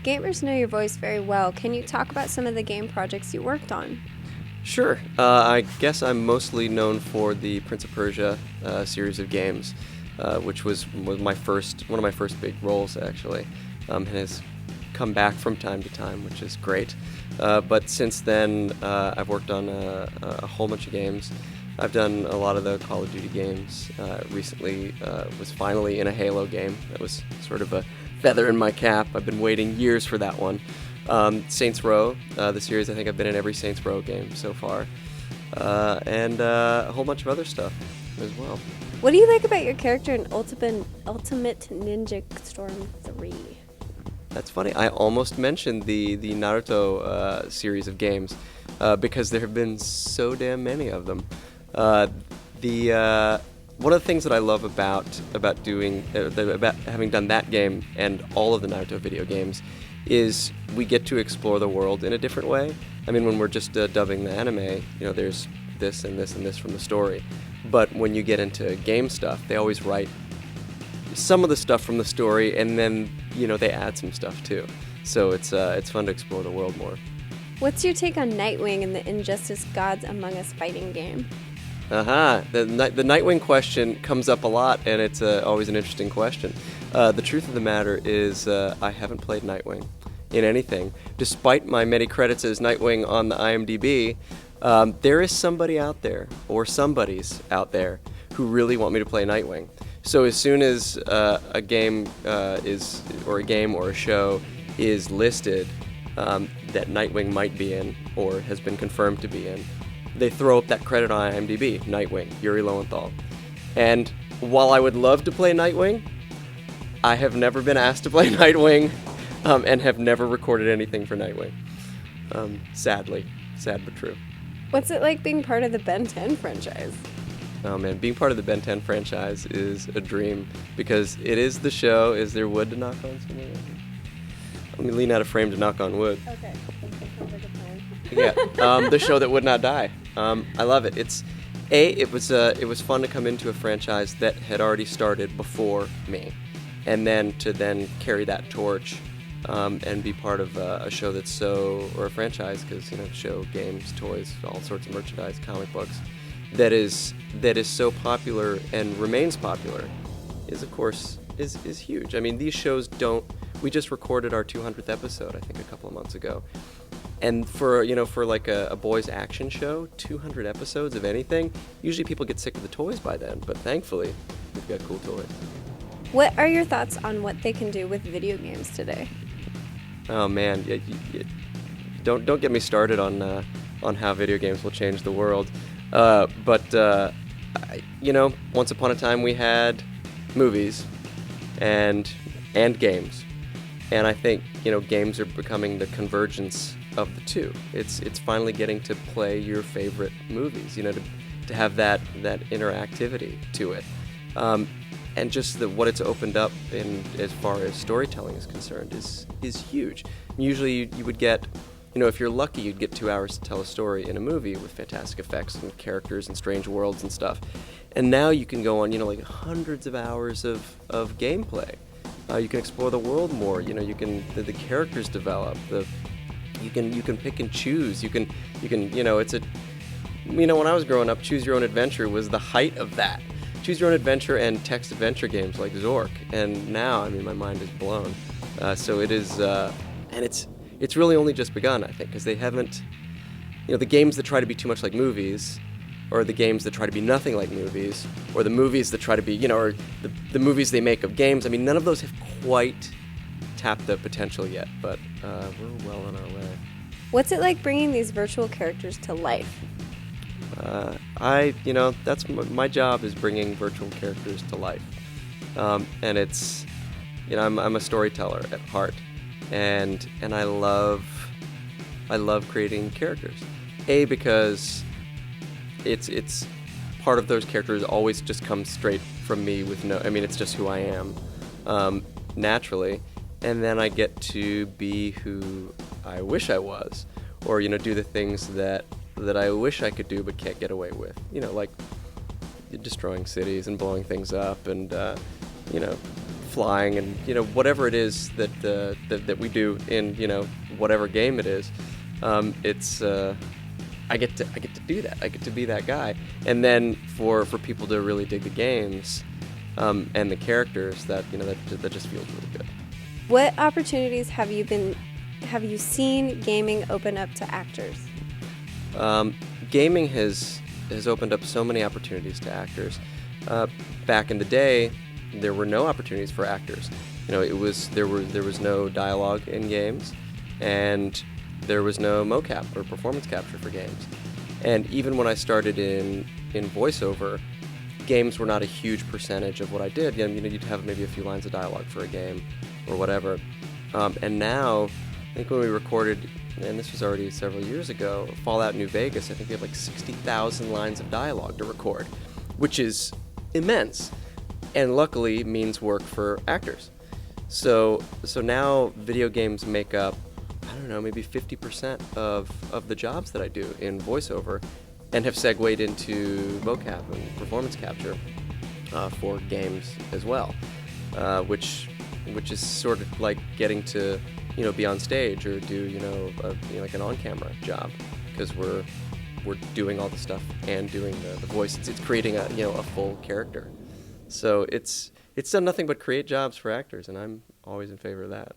gamers know your voice very well. Can you talk about some of the game projects you worked on? Sure. I guess I'm mostly known for the Prince of Persia series of games, which was one of my first big roles actually, and has come back from time to time, which is great. But since then, I've worked on a whole bunch of games. I've done a lot of the Call of Duty games. Recently, was finally in a Halo game. That was sort of a feather in my cap. I've been waiting years for that one. Saints Row, the series, I think I've been in every Saints Row game so far, and a whole bunch of other stuff as well. What do you like about your character in Ultimate Ninja Storm 3? That's funny. I almost mentioned the Naruto series of games because there have been so damn many of them. One of the things that I love about having done that game and all of the Naruto video games is we get to explore the world in a different way. I mean, when we're just dubbing the anime, there's this and this and this from the story. But when you get into game stuff, they always write some of the stuff from the story, and then they add some stuff too. So it's fun to explore the world more. What's your take on Nightwing in the Injustice Gods Among Us fighting game? The Nightwing question comes up a lot, and it's always an interesting question. The truth of the matter is I haven't played Nightwing in anything. Despite my many credits as Nightwing on the IMDb, there is somebody out there, or somebody's out there, who really want me to play Nightwing. So as soon as a game or a show is listed that Nightwing might be in, or has been confirmed to be in, they throw up that credit on IMDb, Nightwing, Yuri Lowenthal. And while I would love to play Nightwing, I have never been asked to play Nightwing, and have never recorded anything for Nightwing. Sadly. Sad but true. What's it like being part of the Ben 10 franchise? Oh man, being part of the Ben 10 franchise is a dream, because it is the show. Is there wood to knock on somewhere? Let me lean out of frame to knock on wood. Okay. Yeah, the show that would not die. I love it. It was fun to come into a franchise that had already started before me, and then to carry that torch and be part of a show or a franchise, because show, games, toys, all sorts of merchandise, comic books, that is so popular and remains popular is of course is huge. I mean, these shows don't. We just recorded our 200th episode, I think, a couple of months ago. And for like a boys action show, 200 episodes of anything, usually people get sick of the toys by then, but thankfully we've got cool toys. What are your thoughts on what they can do with video games today? Oh man, don't get me started on how video games will change the world. But once upon a time we had movies and games. And I think, games are becoming the convergence of the two. It's finally getting to play your favorite movies, to have that interactivity to it. And just what it's opened up in as far as storytelling is concerned is huge. Usually you would get, if you're lucky, you'd get 2 hours to tell a story in a movie with fantastic effects and characters and strange worlds and stuff. And now you can go on, like hundreds of hours of gameplay. You can explore the world more. The characters develop. You can pick and choose. You can. It's a. When I was growing up, Choose Your Own Adventure was the height of that. Choose Your Own Adventure and text adventure games like Zork. And now, my mind is blown. So it is, and it's really only just begun, I think, because they haven't. The games that try to be too much like movies, or the games that try to be nothing like movies, or the movies that try to be, or the movies they make of games. None of those have quite tapped the potential yet, but we're well on our way. What's it like bringing these virtual characters to life? That's my job, is bringing virtual characters to life. And it's, I'm a storyteller at heart, and I love creating characters. Because it's part of those characters always just comes straight from me with it's just who I am, naturally, and then I get to be who I wish I was, or do the things that I wish I could do but can't get away with, like destroying cities and blowing things up and flying, and whatever it is that we do in whatever game it is. It's I get to do that. I get to be that guy, and then for people to really dig the games and the characters, that just feels really good. What opportunities have you seen gaming open up to actors? Gaming has opened up so many opportunities to actors. Back in the day, there were no opportunities for actors. There was no dialogue in games, and there was no mocap or performance capture for games. And even when I started in voiceover, games were not a huge percentage of what I did. You'd have maybe a few lines of dialogue for a game or whatever. And now, I think when we recorded, and this was already several years ago, Fallout New Vegas, I think we had like 60,000 lines of dialogue to record, which is immense, and luckily means work for actors. So now video games make up, I don't know, maybe 50% of the jobs that I do in voiceover, and have segued into mocap and performance capture for games as well, which is sort of like getting to be on stage or do like an on-camera job, because we're doing all the stuff and doing the voice. It's creating a full character. So it's done nothing but create jobs for actors, and I'm always in favor of that.